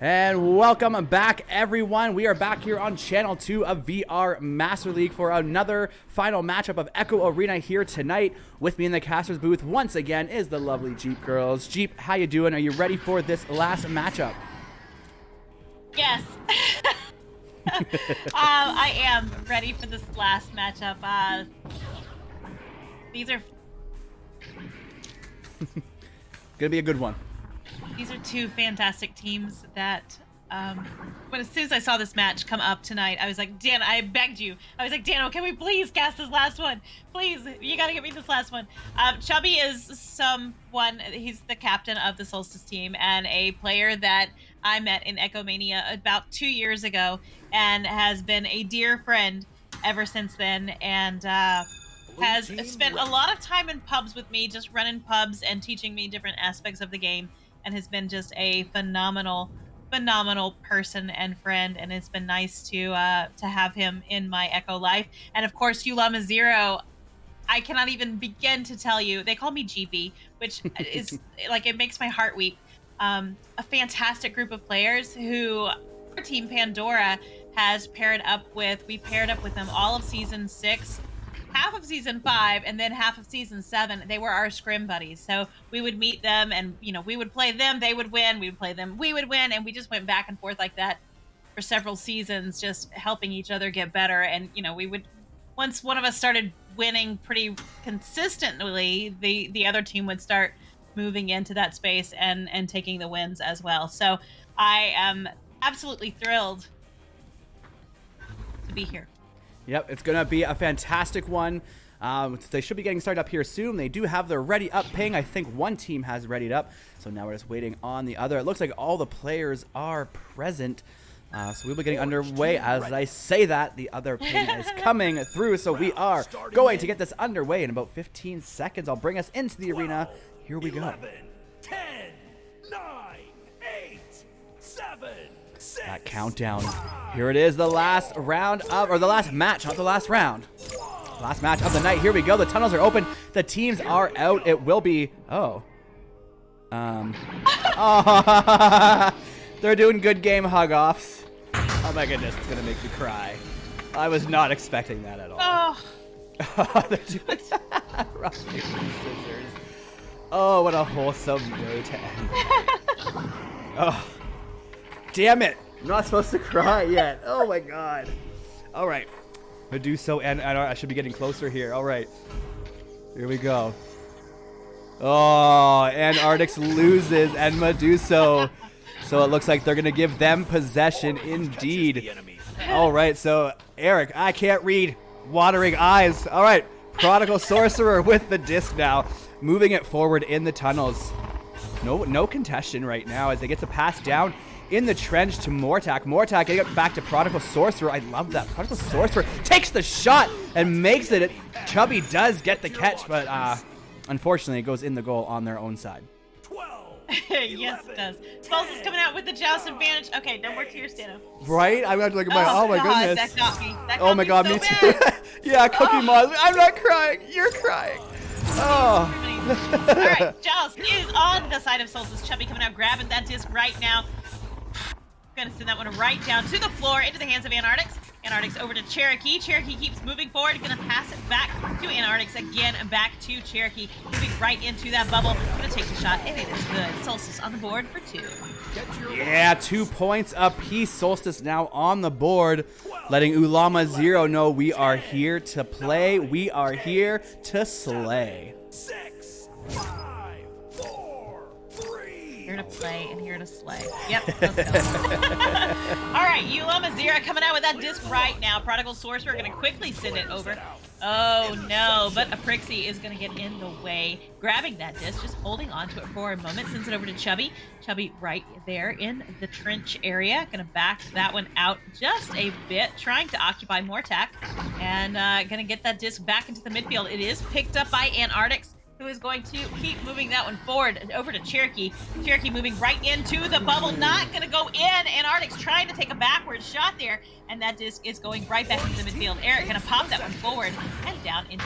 And welcome back, everyone. We are back here on Channel 2 of VR Master League for another final matchup of Echo Arena here tonight. With me in the caster's booth once again is the lovely Jeepgirlz. Jeep, how you doing? Are you ready for this last matchup? Yes. I am ready for this last matchup. These are... Gonna be a good one. These are two fantastic teams that, as soon as I saw this match come up tonight, I was like, Dan, I begged you. I was like, Dano, can we please cast this last one? Please, you gotta get me this last one. Chubby is he's the captain of the Solstice team and a player that I met in Echo Mania about 2 years ago and has been a dear friend ever since then, and has spent a lot of time in pubs with me, just running pubs and teaching me different aspects of the game, and has been just a phenomenal person and friend, and it's been nice to have him in my Echo life. And of course, Ulama Zero, I cannot even begin to tell you. They call me GP, which is like, it makes my heart weep. A fantastic group of players who our team Pandora has paired up with. We paired up with them all of season 6, half of season 5, and then half of season 7. They were our scrim buddies. So we would meet them, and we would play them, they would win, we would play them, we would win, and we just went back and forth like that for several seasons, just helping each other get better. And we would, once one of us started winning pretty consistently, the other team would start moving into that space and taking the wins as well. So I am absolutely thrilled to be here. Yep, it's going to be a fantastic one. They should be getting started up here soon. They do have their ready up ping. I think one team has readied up, so now we're just waiting on the other. It looks like all the players are present, so we'll be getting underway. As I say that, the other ping is coming through, so we are going to get this underway in about 15 seconds. I'll bring us into the arena. Here we go. 11, 10, 9, 8, 7, 6, that countdown. Here it is, the last round of, or the last match, not the last round. Last match of the night. Here we go. The tunnels are open. The teams are out. It will be, they're doing good game hug-offs. Oh my goodness, it's gonna make me cry. I was not expecting that at all. They're doing rock, paper, scissors. Oh, what a wholesome way to end. Oh, damn it. I'm not supposed to cry yet. Oh my god. All right. Meduso and I should be getting closer here. All right. Here we go. Oh, and Artix loses and Meduso. So it looks like they're going to give them possession indeed. All right. So Eric, I can't read. Watering eyes. All right. Prodigal Sorcerer with the disc now. Moving it forward in the tunnels. No contestation right now as they get to pass down in the trench to Mortak. Mortak getting it back to Prodigal Sorcerer. I love that. Prodigal Sorcerer takes the shot and makes it. Chubby does get the catch, but unfortunately it goes in the goal on their own side. 12, yes, it does. Spells is coming out with the joust advantage. Okay, no more tears, Dano. Right? I'm going to look at my, oh my God, goodness. That got me. Oh my god, so me too. Yeah, Cookie Moz. I'm not crying. You're crying. Oh. Alright, Joust is on the side of Solstice. Chubby coming out, grabbing that disc right now. Gonna send that one right down to the floor into the hands of Antarctics. Antarctics over to Cherokee. Cherokee keeps moving forward. Gonna pass it back to Antarctics again and back to Cherokee. Moving right into that bubble. Gonna take the shot, and it is good. Solstice on the board for 2. Yeah, 2 points apiece. Solstice now on the board, letting Ulama Zero know we are here to play. We are here to slay. 6, 5, 4, 3. Here to play and here to slay. Yep, let's go. All right, Ulama Zero coming out with that disc right now. Prodigal Sorcerer going to quickly send it over. Oh no, but a Prixie is going to get in the way. Grabbing that disc, just holding onto it for a moment. Sends it over to Chubby. Chubby right there in the trench area. Going to back that one out just a bit. Trying to occupy Mortak. And going to get that disc back into the midfield. It is picked up by Antarctics, who is going to keep moving that one forward over to Cherokee. Cherokee moving right into the bubble, not going to go in. Antarctics trying to take a backward shot there, and that disc is going right back into the midfield. Eric going to pop that one forward and down into.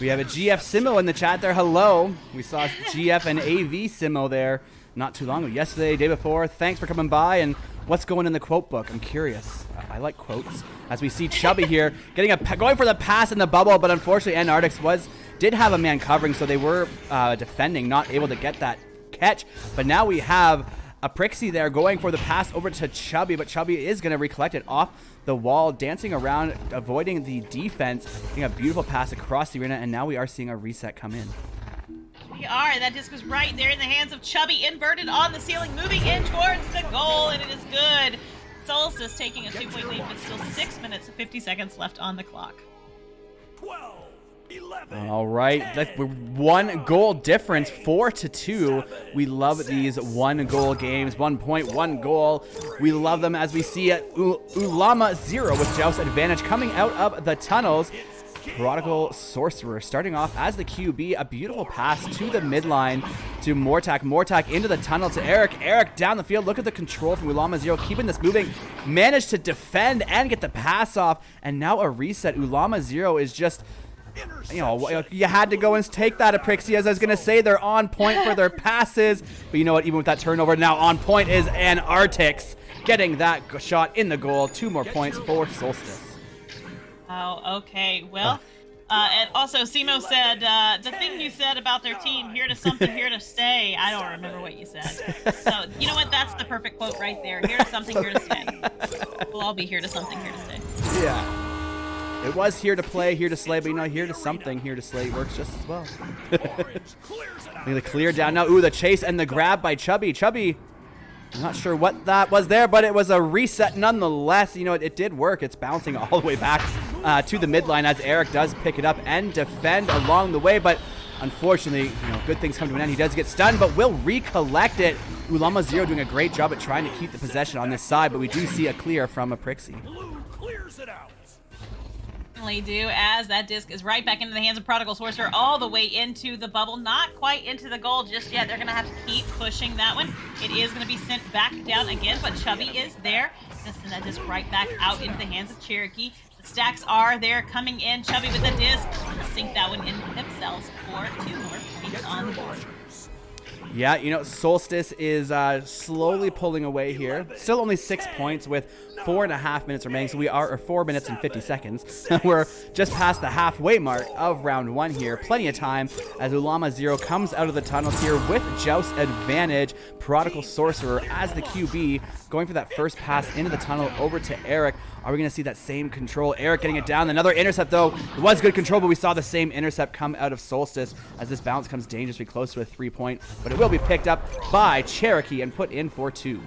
We have a GF Simo in the chat there. Hello. We saw GF and AV Simo there. not too long ago. Yesterday, day before. Thanks for coming by. And what's going in the quote book? I'm curious. I like quotes. As we see Chubby here going for the pass in the bubble, but unfortunately Antarctics did have a man covering, so they were defending, not able to get that catch. But now we have a Prixie there going for the pass over to Chubby, but Chubby is going to recollect it off the wall, dancing around, avoiding the defense, getting a beautiful pass across the arena, and now we are seeing a reset come in. We are. That disc was right there in the hands of Chubby, inverted on the ceiling, moving in towards the goal, and it is good. Solstice taking a 2-point lead, but still 6 minutes and 50 seconds left on the clock. 12, 11. All right, we're 1 goal difference, 4-2. We love these 1 goal games, 1 point, 1 goal. We love them as we see Ulama 0 with Joust advantage coming out of the tunnels. Prodigal Sorcerer starting off as the QB. A beautiful pass to the midline to Mortak. Mortak into the tunnel to Eric. Eric down the field. Look at the control from Ulama 0, keeping this moving. Managed to defend and get the pass off. And now a reset. Ulama 0 is just, you had to go and take that at Prixie. As I was going to say, they're on point for their passes. But you know what? Even with that turnover, now on point is Antarctics, getting that shot in the goal. 2 more points for Solstice. Oh, okay. Well, and also Simo said, the thing you said about their team, here to something, here to stay. I don't remember what you said. So, you know what? That's the perfect quote right there. Here to something, here to stay. We'll all be here to something, here to stay. Yeah. It was here to play, here to slay, but here to something, here to slay works just as well. Look at the clear down now. Ooh, the chase and the grab by Chubby. Chubby, I'm not sure what that was there, but it was a reset nonetheless. It did work. It's bouncing all the way back to the midline as Eric does pick it up and defend along the way. But unfortunately, good things come to an end. He does get stunned, but will recollect it. Ulama 0 doing a great job at trying to keep the possession on this side, but we do see a clear from a Prixie. Blue clears it out. Do as that disc is right back into the hands of Prodigal Sorcerer, all the way into the bubble, not quite into the goal just yet. They're gonna have to keep pushing that one. It is gonna be sent back down again, but Chubby is there. Gonna send that disc right back out into the hands of Cherokee. The stacks are there coming in. Chubby with the disc, gonna sink that one in themselves for 2 more points on the board. Yeah, Solstice is slowly pulling away here. Still only 6 points with 4.5 minutes remaining, so we are, or 4 minutes and 50 seconds. We're just past the halfway mark of round 1 here. Plenty of time as Ulama 0 comes out of the tunnels here with Joust advantage. Prodigal Sorcerer as the QB going for that first pass into the tunnel over to Eric. Are we going to see that same control? Eric getting it down. Another intercept, though. It was good control, but we saw the same intercept come out of Solstice as this bounce comes dangerously close to a 3-point. But it will be picked up by Cherokee and put in for 2.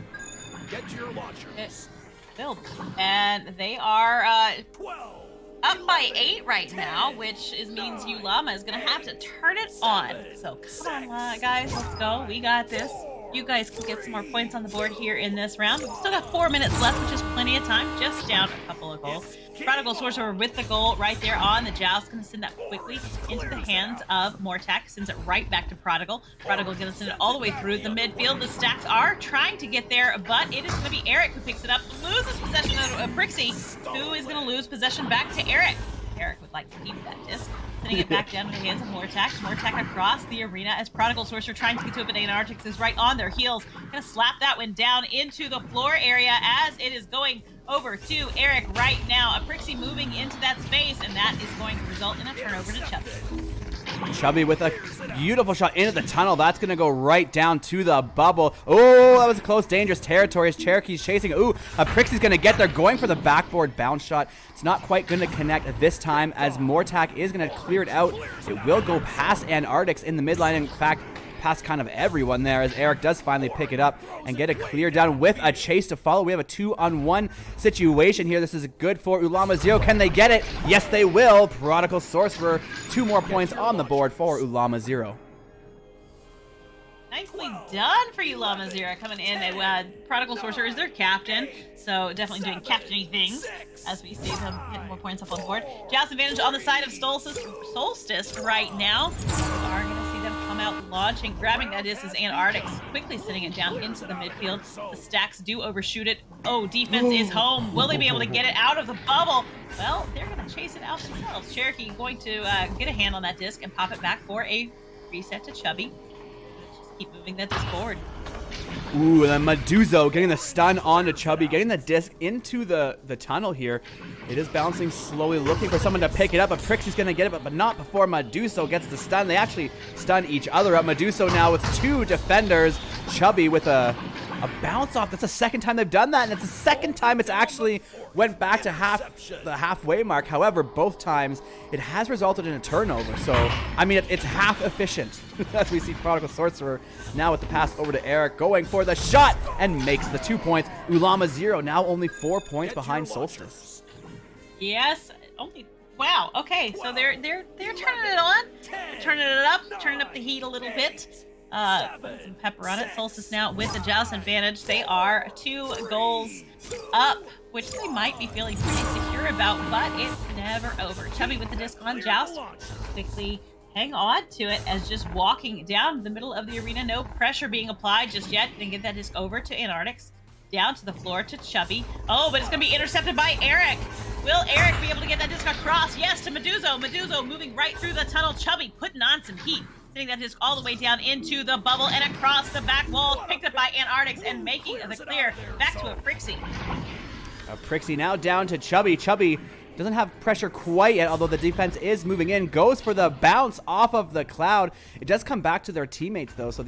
Get your launchers. Filled. And they are 12. up by 8 right now, which means Ulama is going to have to turn it on. So come on, guys. Let's go. We got this. You guys can get some more points on the board here in this round. We've still got 4 minutes left, which is plenty of time. Just down a couple of goals. Prodigal Sorcerer with the goal right there on the Joust. Going to send that quickly into the hands of Mortak. Sends it right back to Prodigal. Prodigal going to send it all the way through the midfield. The stacks are trying to get there, but it is going to be Eric who picks it up. Loses possession of Prixie, who is going to lose possession back to Eric. Eric would like to keep that disc. Sending it back down to the hands of Mortak. Mortak across the arena as Prodigal Sorcerer trying to get to it, but Antarctics is right on their heels. Gonna slap that one down into the floor area as it is going over to Eric right now. A Prixie moving into that space, and that is going to result in a turnover to Chubby. Chubby with a beautiful shot into the tunnel. That's going to go right down to the bubble. Oh, that was a close, dangerous territory as Cherokee's chasing. Ooh, a Prixie's going to get there, going for the backboard bounce shot. It's not quite going to connect this time as Mortak is going to clear it out. It will go past Antarctics in the midline. In fact, past kind of everyone there as Eric does finally pick it up and get a clear down with a chase to follow. We have a 2-on-1 situation here. This is good for Ulama 0. Can they get it? Yes, they will. Prodigal Sorcerer, 2 more points on the board for Ulama 0. Nicely done for Ulama 0 coming in. Prodigal Sorcerer is their captain, so definitely doing captain-y things as we see them getting more points up on the board. Joust advantage on the side of Solstice right now. We are going to see them come out launching, grabbing that disc as Antarctics, quickly sending it down into the midfield. The stacks do overshoot it. Oh, defense is home. Will they be able to get it out of the bubble? Well, they're going to chase it out themselves. Cherokee going to get a hand on that disc and pop it back for a reset to Chubby. keep moving that disc forward. Ooh, and then Meduzo getting the stun onto Chubby, getting the disc into the tunnel here. It is bouncing slowly, looking for someone to pick it up, but Prixie's going to get it, but not before Meduzo gets the stun. They actually stun each other up. Meduzo now with 2 defenders. Chubby with a bounce off. That's the second time they've done that, and it's the second time it's actually went back to the halfway mark. However, both times it has resulted in a turnover. So, I mean, it's half efficient. As we see Prodigal Sorcerer now with the pass over to Eric, going for the shot and makes the 2 points. Ulama 0, now only 4 points behind Solstice. Yes, only. Wow. Okay, so they're turning it on, turning it up, turning up the heat a little bit. Put some pepper on it. Solstice now with the Joust advantage. They are 2 goals up, which they might be feeling pretty secure about, but it's never over. Chubby with the disc on Joust. Quickly hang on to it as just walking down the middle of the arena. No pressure being applied just yet. Gonna get that disc over to Antarctics. Down to the floor to Chubby. Oh, but it's going to be intercepted by Eric. Will Eric be able to get that disc across? Yes, to Meduzo. Meduzo moving right through the tunnel. Chubby putting on some heat. Sending that disc all the way down into the bubble and across the back wall. Picked up by Antarctics and making the clear back to a Prixie. Prixie now down to Chubby. Chubby doesn't have pressure quite yet, although the defense is moving in. Goes for the bounce off of the cloud. It does come back to their teammates, though, so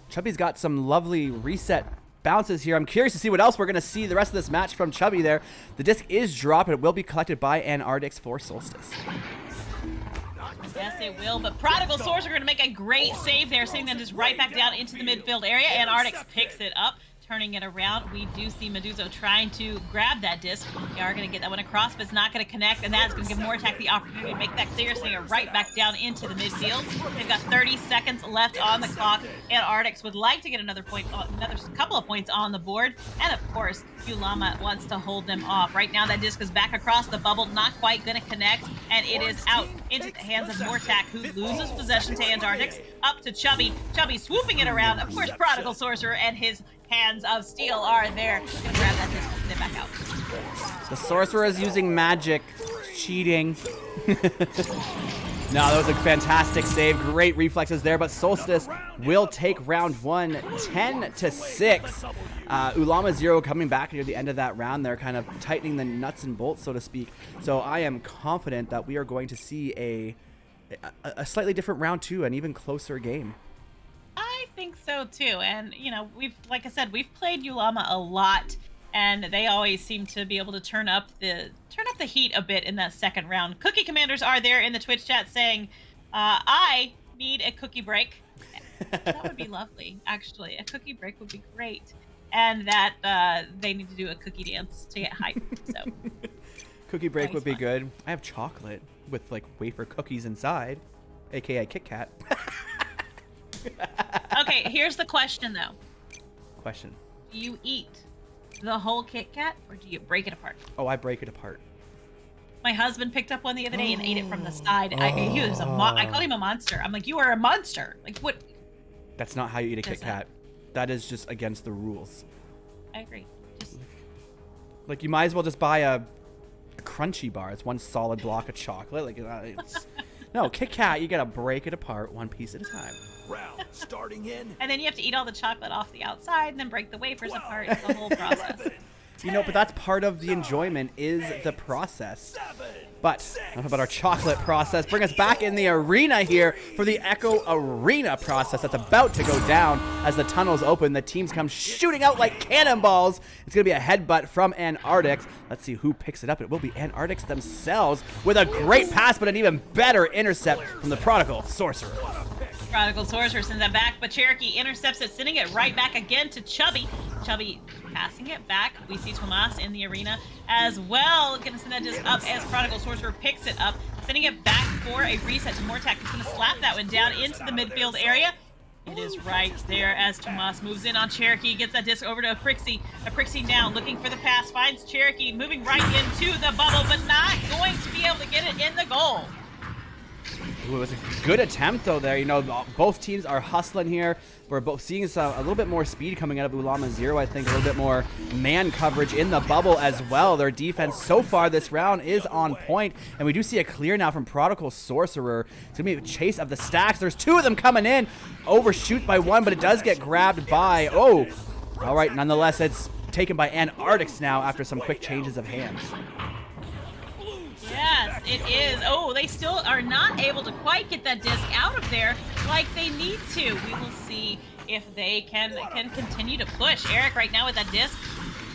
Chubby's got some lovely reset bounces here. I'm curious to see what else we're going to see the rest of this match from Chubby there. The disc is dropped. It will be collected by Antarctics for Solstice. Yes, it will, but Prodigal Sorcerer going to make a great save there, sending them just right back down into the midfield area. Antarctics picks it up, turning it around. We do see Meduzo trying to grab that disc. They are going to get that one across, but it's not going to connect, and that's going to give Mortac the opportunity to make that clear, sending it right back down into the midfield. They've got 30 seconds left on the clock. Antarctics would like to get another couple of points on the board, and of course, Ulama wants to hold them off. Right now, that disc is back across the bubble, not quite going to connect, and it is out into the hands of Mortac, who loses possession to Antarctics. Up to Chubby. Chubby swooping it around. Of course, Prodigal Sorcerer and his hands of steel are there. Gonna grab that disc and get back out. The Sorcerer is using magic. Cheating. No, that was a fantastic save. Great reflexes there, but Solstice will take round 1, 10-6. Ulama 0 coming back near the end of that round. They're kind of tightening the nuts and bolts, so to speak. So I am confident that we are going to see a slightly different round 2, an even closer game. I think so too, and you know, like I said, we've played Ulama a lot, and they always seem to be able to turn up the heat a bit in that second round. Cookie Commanders are there in the Twitch chat saying, I need a cookie break. That would be lovely, actually. A cookie break would be great, and that they need to do a cookie dance to get hyped. So Cookie break would be good. I have chocolate with like wafer cookies inside, aka Kit Kat. Okay, here's the question though. Question. Do you eat the whole Kit Kat or do you break it apart? Oh, I break it apart. My husband picked up one the other day and ate it from the side. He was I called him a monster. I'm like, you are a monster. Like, what? That's not how you eat a Kit Kat. That is just against the rules. I agree. Like, you might as well just buy a Crunchy bar. It's one solid block of chocolate. Like, it's no, Kit Kat, you gotta break it apart one piece at a time. Round starting in. And then you have to eat all the chocolate off the outside and then break the wafers apart. It's the whole process. You know, but that's part of the enjoyment is the process. But enough about our chocolate process. Bring us back in the arena here for the Echo Arena process that's about to go down as the tunnels open. The teams come shooting out like cannonballs. It's going to be a headbutt from Antarctics. Let's see who picks it up. It will be Antarctics themselves with a great pass, but an even better intercept from the Prodigal Sorcerer. Prodigal Sorcerer sends that back, but Cherokee intercepts it, sending it right back again to Chubby. Chubby passing it back. We see Tomas in the arena as well. Gonna send that just up as Prodigal Sorcerer picks it up, sending it back for a reset to Mortac. He's gonna slap that one down into the midfield area. It is right there as Tomas moves in on Cherokee, gets that disc over to Aprixie. Aprixie now looking for the pass, finds Cherokee, moving right into the bubble, but not going to be able to get it in the goal. Ooh, it was a good attempt, though, there. You know, both teams are hustling here. We're both seeing a little bit more speed coming out of Ulama Zero. I think a little bit more man coverage in the bubble as well. Their defense so far this round is on point. And we do see a clear now from Prodigal Sorcerer. It's going to be a chase of the stacks. There's two of them coming in. Overshoot by one, but it does get grabbed by... Oh, all right. Nonetheless, it's taken by Antarctics now after some quick changes of hands. Yes, it is. Oh, they still are not able to quite get that disc out of there like they need to. We will see if they can continue to push. Eric right now with that disc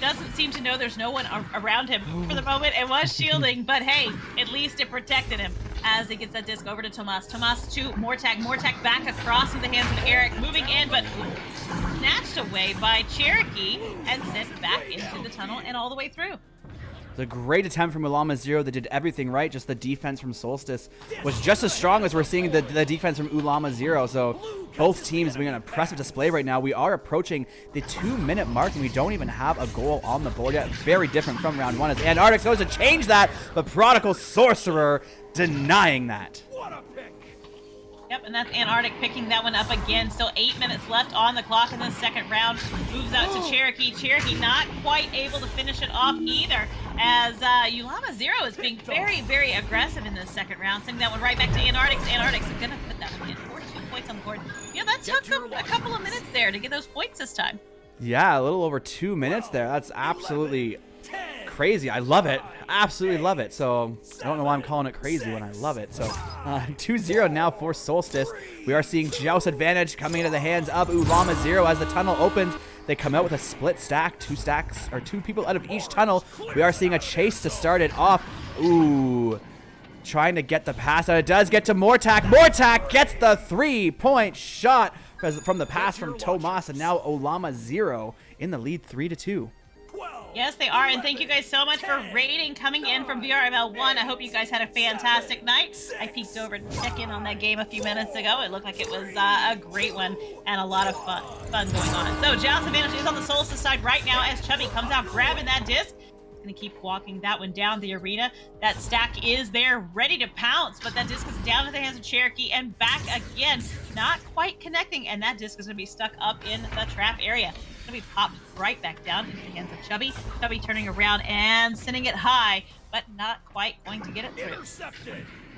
doesn't seem to know there's no one around him for the moment and was shielding, but hey, at least it protected him as he gets that disc over to Tomas. Tomas to Mortag. Mortag back across in the hands of Eric, moving in, but snatched away by Cherokee and sent back into the tunnel and all the way through. It was a great attempt from Ulama Zero that did everything right. Just the defense from Solstice was just as strong as we're seeing the defense from Ulama Zero. So both teams being an impressive display right now. We are approaching the 2-minute mark, and we don't even have a goal on the board yet. Very different from round one as Antarctics goes to change that, but Prodigal Sorcerer denying that. Yep, and that's Antarctic picking that one up again. Still 8 minutes left on the clock in the second round. Moves out to Cherokee. Cherokee not quite able to finish it off either, as Ulama Zero is being very, very aggressive in this second round. Sending that one right back to Antarctics. Antarctics is going to put that one in for 2 points on the board. Yeah, that took them a couple of minutes there to get those points this time. Yeah, a little over 2 minutes there. That's absolutely crazy. I love it. Absolutely love it. So I don't know why I'm calling it crazy when I love it. So 2-0 now for Solstice. We are seeing Joust advantage coming into the hands of Ulama Zero as the tunnel opens. They come out with a split stack, two people out of each tunnel. We are seeing a chase to start it off. Ooh, trying to get the pass out. It does get to Mortak. Mortak gets the 3-point shot from the pass from Tomas, and now Ulama Zero in the lead 3-2. Yes, they are, and thank you guys so much for rating coming in from VRML 1. I hope you guys had a fantastic night. I peeked over to check in on that game a few minutes ago. It looked like it was a great one and a lot of fun going on. So Joust advantage is on the Solstice side right now as Chubby comes out grabbing that disc. Going to keep walking that one down the arena. That stack is there ready to pounce, but that disc is down to the hands of Cherokee and back again. Not quite connecting, and that disc is going to be stuck up in the trap area. Going to be popped right back down into the hands of Chubby. Chubby turning around and sending it high, but not quite going to get it through.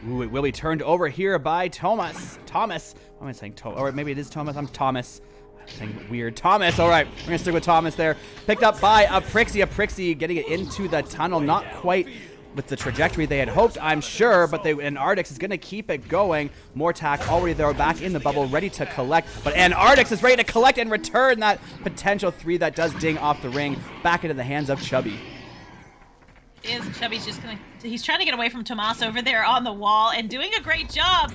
Ooh, it will be turned over here by Thomas. Why am I saying Thomas? Or maybe it is Thomas. I'm Thomas. Saying weird. Thomas. All right, we're gonna stick with Thomas there. Picked up by Aprixie. Aprixie getting it into the tunnel. Not quite with the trajectory they had hoped, I'm sure, but Antarctics is gonna keep it going. Mortak already there, back in the bubble, ready to collect. But Antarctics is ready to collect and return that potential 3 that does ding off the ring back into the hands of Chubby. Chubby's just he's trying to get away from Tomas over there on the wall and doing a great job.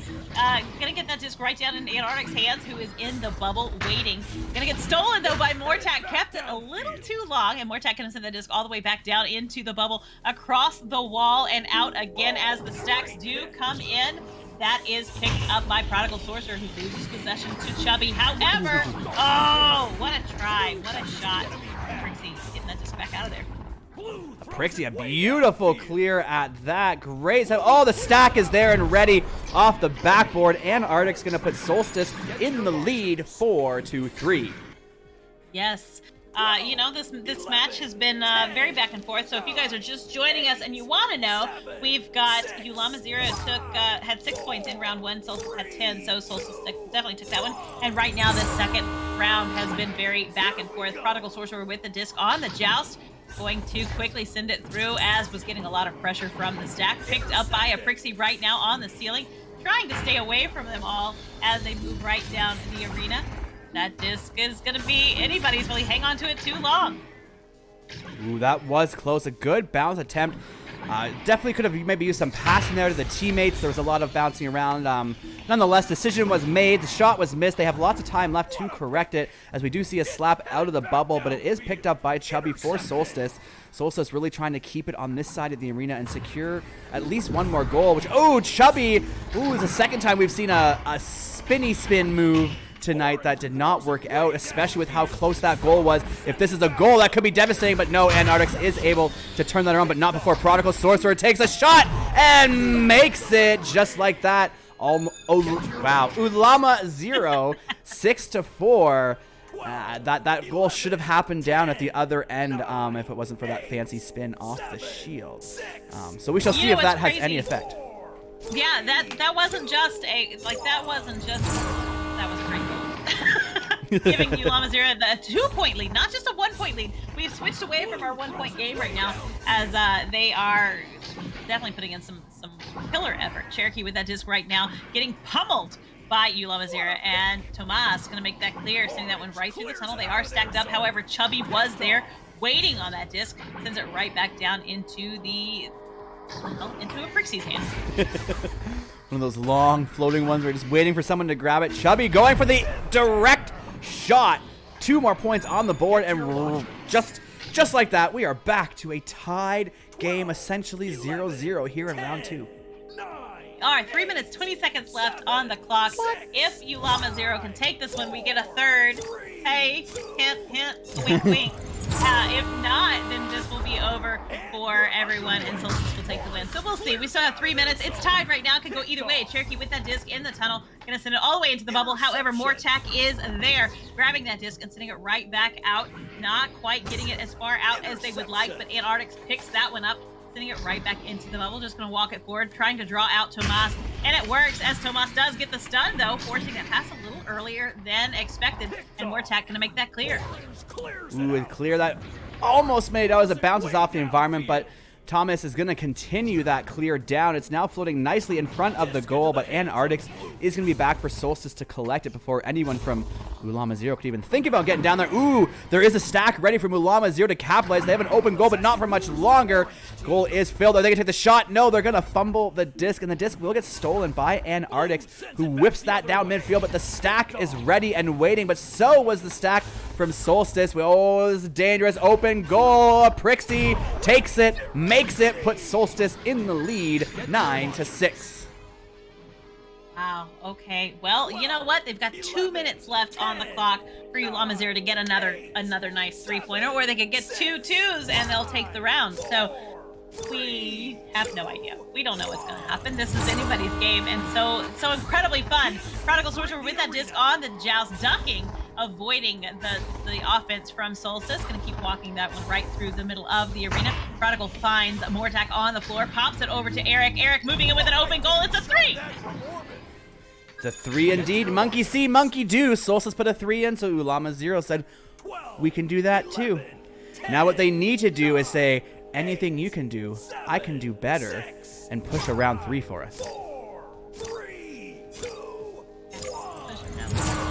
Gonna get that disc right down in Antarctic's hands, who is in the bubble waiting. Gonna get stolen though by Mortak, kept it a little too long, and Mortak gonna send the disc all the way back down into the bubble, across the wall and out again as the stacks do come in. That is picked up by Prodigal Sorcerer, who loses possession to Chubby. However, oh, what a try, what a shot. Trixie getting that disc back out of there. Prixie, a beautiful clear at that. Great. So, oh, the stack is there and ready off the backboard. Antarctic's going to put Solstice in the lead 4-3. Yes. You know, this match has been very back and forth. So if you guys are just joining us and you want to know, we've got Ulama Zero had 6 points in round 1. Solstice had 10, so Solstice definitely took that one. And right now, the second round has been very back and forth. Prodigal Sorcerer with the disc on the Joust, going to quickly send it through, as was getting a lot of pressure from the stack. Picked up by Aprixie right now on the ceiling, trying to stay away from them all as they move right down the arena. That disc is going to be anybody's. Will he hang on to it too long? Ooh, that was close. A good bounce attempt. Definitely could have maybe used some passing there to the teammates. There was a lot of bouncing around. Nonetheless, decision was made. The shot was missed. They have lots of time left to correct it, as we do see a slap out of the bubble, but it is picked up by Chubby for Solstice. Solstice really trying to keep it on this side of the arena and secure at least one more goal, which, oh, Chubby, ooh, is the second time we've seen a spinny spin move tonight that did not work out, especially with how close that goal was. If this is a goal, that could be devastating, but no, Antarctics is able to turn that around, but not before Prodigal Sorcerer takes a shot and makes it just like that Oh, wow. Ulama 0, 6-4. That goal should have happened down at the other end if it wasn't for that fancy spin off the shield. So we shall see if that has any effect. Yeah, that wasn't just a that was a great goal. Giving Ulama 0 the 2-point lead, not just a 1-point lead. We've switched away from our 1-point game right now, as they are definitely putting in some killer effort. Cherokee with that disc right now, getting pummeled by Ulama 0, and Tomas gonna make that clear, sending that one right through the tunnel. They are stacked up. However, Chubby was there waiting on that disc, sends it right back down into a Prixie's hand. One of those long floating ones where you're just waiting for someone to grab it. Chubby going for the direct shot. 2 more points on the board, and just like that, we are back to a tied game, essentially 0-0 here in round 2. All right, 3 minutes, 20 seconds left on the clock. If Ulama 0 can take this one, we get a third. Hey, hint, hint, wink, wink. If not, then this will be over for everyone, and Solstice will take the win. So we'll see. We still have 3 minutes. It's tied right now. Could go either way. Cherokee with that disc in the tunnel, gonna send it all the way into the bubble. However, Mortac is there, grabbing that disc and sending it right back out. Not quite getting it as far out as they would like, but Antarctic picks that one up, sending it right back into the bubble. Just gonna walk it forward, trying to draw out Tomas, and it works, as Tomas does get the stun, though, forcing that pass a little earlier than expected, and Mortac gonna make that clear. Ooh, and clear that almost made it out as it bounces off the environment, but Thomas is going to continue that clear down. It's now floating nicely in front of the goal, but Antarctic is going to be back for Solstice to collect it before anyone from Ulama 0 could even think about getting down there. Ooh, there is a stack ready for Ulama 0 to capitalize. They have an open goal, but not for much longer. Goal is filled. Are they going to take the shot? No, they're going to fumble the disc, and the disc will get stolen by Antarctic, who whips that down midfield, but the stack is ready and waiting, but so was the stack from Solstice. Oh, this is dangerous. Open goal. Prixie takes it, makes it, puts Solstice in the lead, 9-6. Wow, okay. Well, you know what? They've got 2 minutes left on the clock for Ulama 0 to get another nice 3-pointer, or they could get 2 twos and they'll take the round. So we have no idea. We don't know what's going to happen. This is anybody's game, and so incredibly fun. Prodigal Sorcerer with that disc on the joust, ducking, avoiding the offense from Solstice. Going to keep walking that one right through the middle of the arena. Prodigal finds Mortac on the floor, pops it over to Eric. Eric moving in with an open goal. It's a 3! It's a 3 indeed. Monkey see, monkey do. Solstice put a 3 in, so Ulama 0 said, we can do that too. Now what they need to do is say, anything you can do, I can do better, and push a round 3 for us.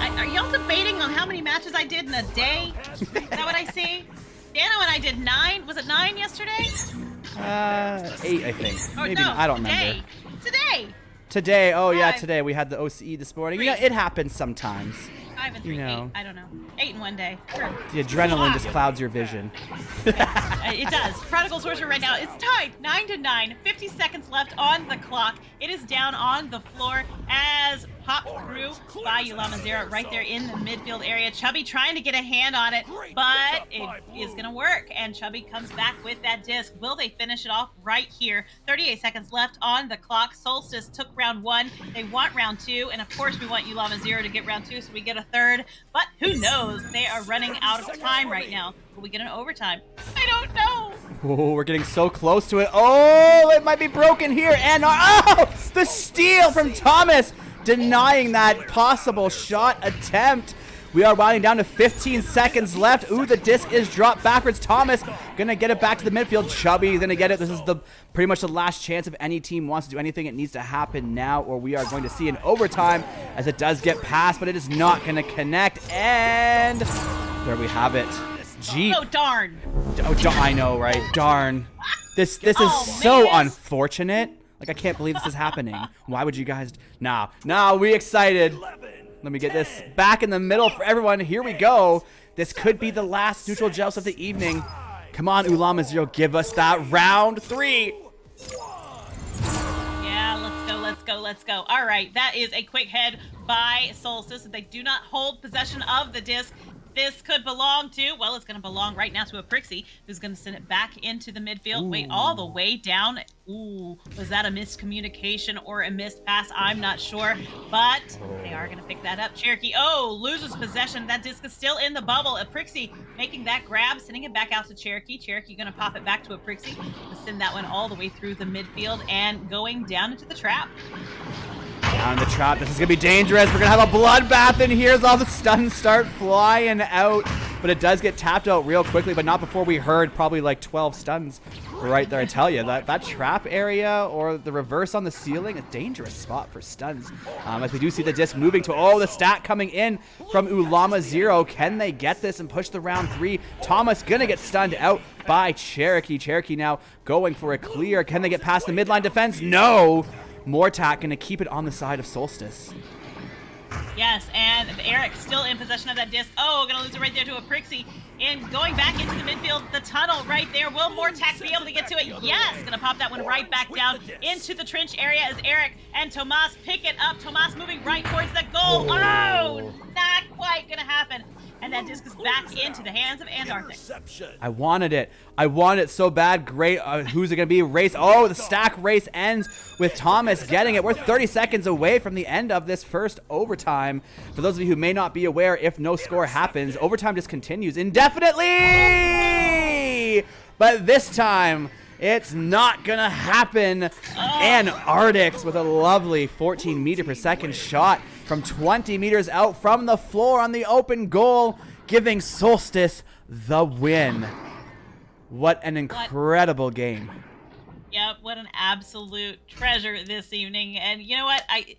Are y'all debating on how many matches I did in a day? Is that what I see? Dano and I did 9. Was it 9 yesterday? 8, I think. Or Maybe no, not. I don't today. remember. Today, oh yeah, 5. today we had the OCE this morning. 3. You know, it happens sometimes. 5 and 3, You know. 8. I don't know. 8 in one day. Sure. The adrenaline just clouds your vision. It does. Prodigal Sorcerer right now. It's tied 9-9. 50 seconds left on the clock. It is down on the floor as popped through by Ulama 0 right there in the midfield area. Chubby trying to get a hand on it, but it is going to work. And Chubby comes back with that disc. Will they finish it off right here? 38 seconds left on the clock. Solstice took round 1. They want round 2. And of course, we want Ulama 0 to get round 2, so we get a third. But who knows? They are running out of time right now. Will we get an overtime? I don't know. Oh, we're getting so close to it. Oh, it might be broken here. And oh, the steal from Thomas, denying that possible shot attempt. We are winding down to 15 seconds left. Ooh, the disc is dropped backwards. Thomas gonna get it back to the midfield. Chubby gonna get it. This is pretty much the last chance if any team wants to do anything. It needs to happen now, or we are going to see an overtime as it does get passed, but it is not gonna connect. And there we have it. Jeep. Oh, darn. Oh, I know, right? Darn. This is Oh, so man. unfortunate. Like, I can't believe this is happening. Why would you guys? Nah, we excited. Let me get this back in the middle for everyone. Here we go. This could be the last neutral joust of the evening. Come on, Ulama 0, give us that round 3. Yeah, let's go. All right, that is a quick head by Solstice. They do not hold possession of the disc. This could belong to, well, it's going to belong right now to a Prixie, who's going to send it back into the midfield. Wait, all the way down. Ooh, was that a miscommunication or a missed pass? I'm not sure, but they are going to pick that up. Cherokee, loses possession. That disc is still in the bubble. A Prixie making that grab, sending it back out to Cherokee. Cherokee going to pop it back to a Prixie to send that one all the way through the midfield and going down into the trap. Down in the trap. This is going to be dangerous. We're going to have a bloodbath in here as all the stuns start flying out. But it does get tapped out real quickly, but not before we heard probably like 12 stuns right there. I tell you, that trap area or the reverse on the ceiling, a dangerous spot for stuns. As we do see the disc moving to, the stack coming in from Ulama Zero. Can they get this and push the round 3? Thomas going to get stunned out by Cherokee. Cherokee now going for a clear. Can they get past the midline defense? No. Mortak going to keep it on the side of Solstice. Yes, and Eric still in possession of that disc. Going to lose it right there to a Prixie. And going back into the midfield, the tunnel right there. Will Mortak be able to get to it? Yes, going to pop that one right back down into the trench area as Eric and Tomas pick it up. Tomas moving right towards the goal. Not quite going to happen. And that disc is back into the hands of Antarctic. I wanted it. I wanted it so bad. Great. Who's it going to be? Race. The stack race ends with Thomas getting it. We're 30 seconds away from the end of this first overtime. For those of you who may not be aware, if no score happens, overtime just continues indefinitely. But this time, it's not going to happen. Antarctics with a lovely 14 meter per second shot from 20 meters out from the floor on the open goal, giving Solstice the win. What an incredible game. Yep, what an absolute treasure this evening. And you know what? I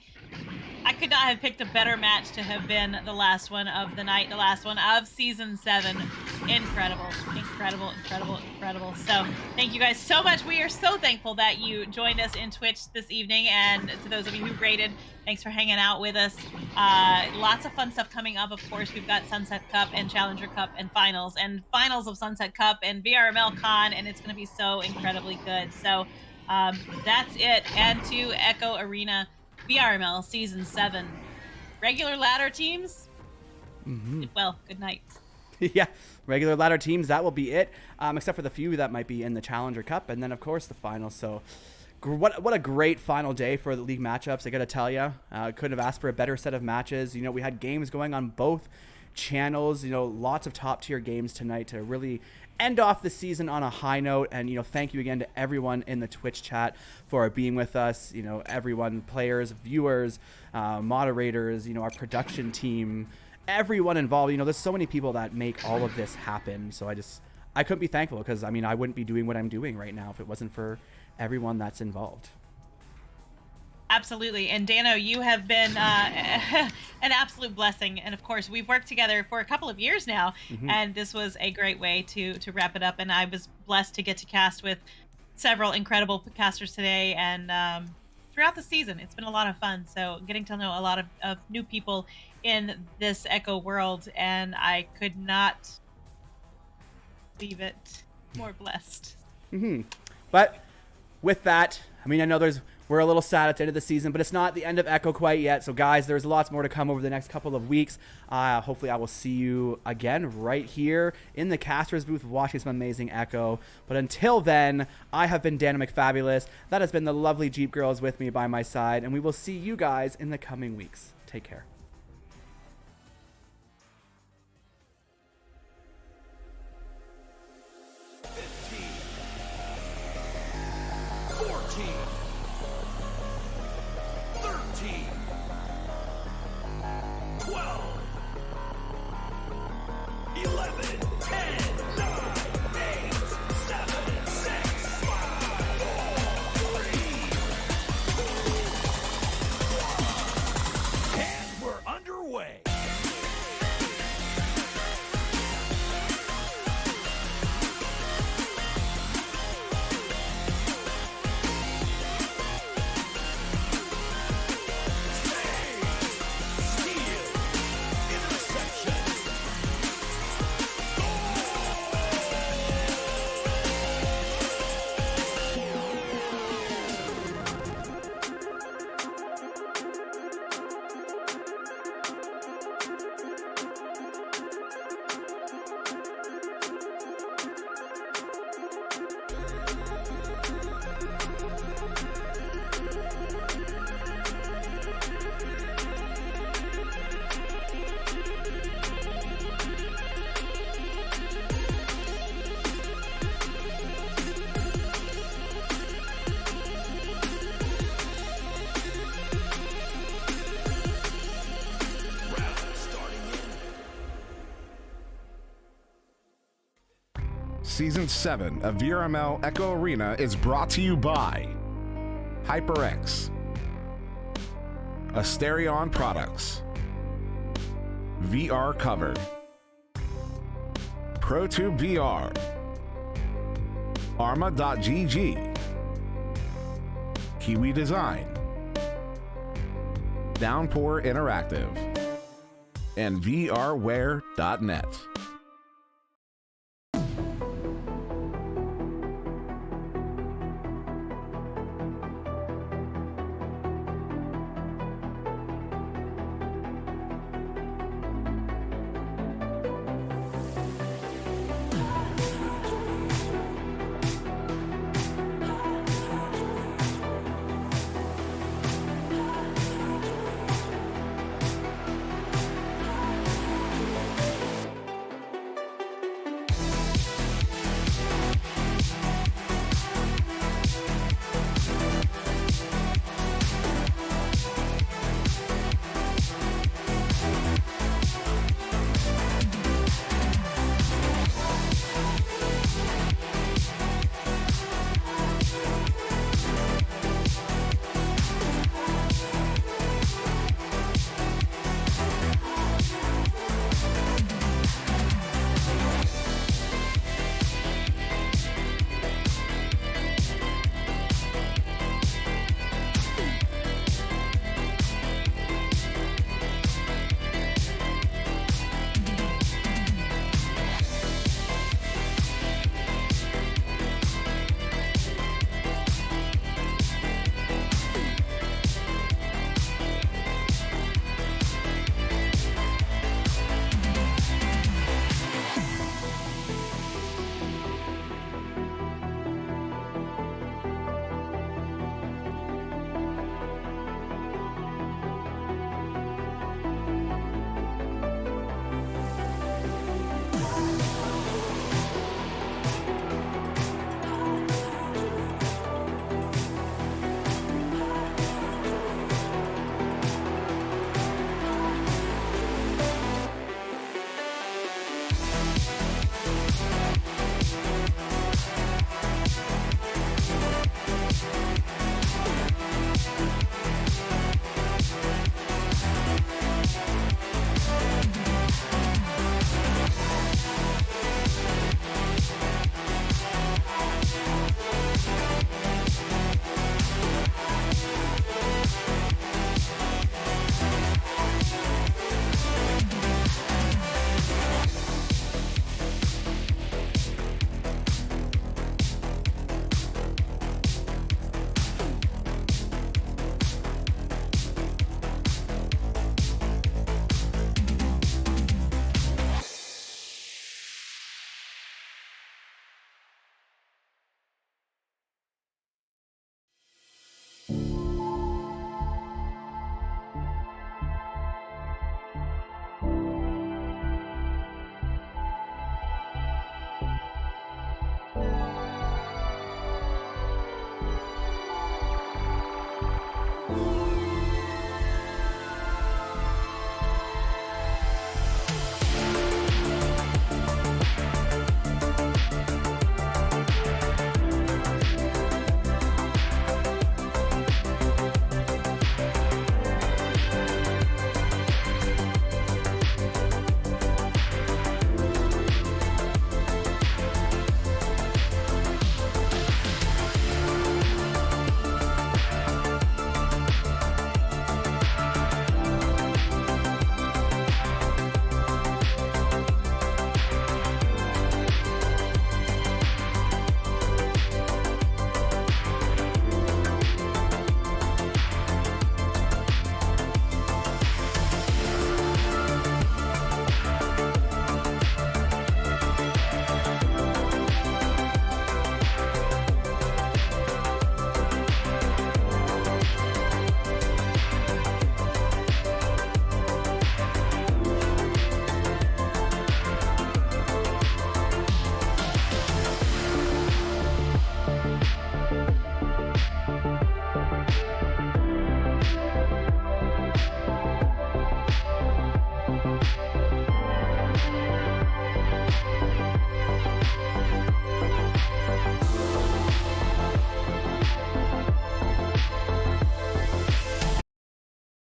could not have picked a better match to have been the last one of the night, the last one of Season 7. Incredible, incredible, incredible, incredible. So thank you guys so much. We are so thankful that you joined us in Twitch this evening. And to those of you who rated, thanks for hanging out with us. Lots of fun stuff coming up. Of course, we've got Sunset Cup and Challenger Cup and finals of Sunset Cup and VRML Con, and it's going to be so incredibly good. So that's it. And to Echo Arena VRML Season 7. Regular ladder teams? Well, good night. Yeah, regular ladder teams, that will be it. Except for the few that might be in the Challenger Cup, and then, of course, the finals. So what a great final day for the league matchups, I got to tell you. Couldn't have asked for a better set of matches. You know, we had games going on both channels. You know, lots of top-tier games tonight to really end off the season on a high note. And, you know, thank you again to everyone in the Twitch chat for being with us. You know, everyone, players, viewers, moderators, you know, our production team, everyone involved. You know, there's so many people that make all of this happen. So I couldn't be thankful because, I mean, I wouldn't be doing what I'm doing right now if it wasn't for everyone that's involved. Absolutely. And Dano, you have been an absolute blessing. And of course, we've worked together for a couple of years now, and this was a great way to wrap it up. And I was blessed to get to cast with several incredible casters today and throughout the season. It's been a lot of fun. So getting to know a lot of new people in this Echo world, and I could not leave it more blessed. But with that, I mean, I know we're a little sad at the end of the season, but it's not the end of Echo quite yet. So guys, there's lots more to come over the next couple of weeks. Hopefully I will see you again right here in the casters booth watching some amazing Echo. But until then, I have been Dano McFabulous. That has been the lovely Jeepgirlz with me by my side, and we will see you guys in the coming weeks. Take care. Season 7 of VRML Echo Arena is brought to you by HyperX, Asterion Products, VR Cover, ProTube VR, Arma.gg, Kiwi Design, Downpour Interactive, and VRware.net.